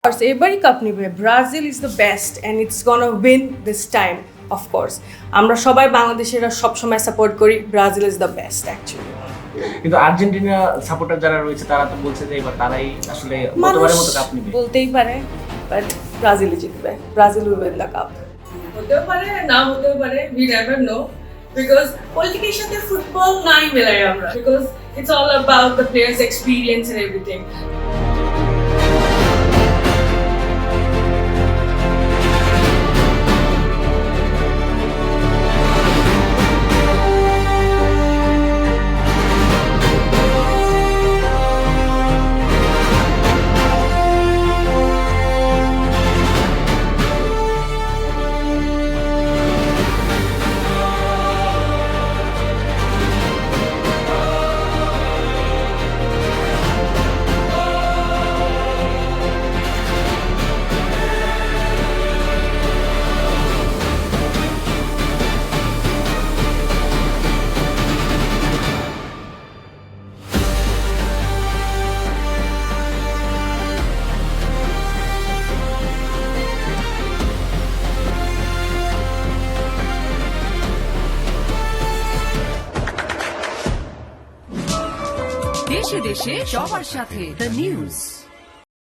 course, everybody cup নিবে। Brazil is the best and it's gonna win this time, of course. আমরা সবাই বাংলাদেশিরা সবসময় সাপোর্ট করি, Brazil is the best actually. কিন্তু আর্জেন্টিনা সাপোর্টার যারা রয়েছে তারা তো বলছে যে এবার তারাই আসলে গতবারের মতো কাপ নেবে। বলতেই পারে, বাট ব্রাজিলই জিতবে। Brazil will win the cup. হতেও পারে, না হতেও পারে, we never know. Because পলিটিক্সের সাথে ফুটবল নাই মেলাই আমরা। Because it's all about the players' experience and everything. দেশে দেশে সবার সাথে দ্য নিউজ।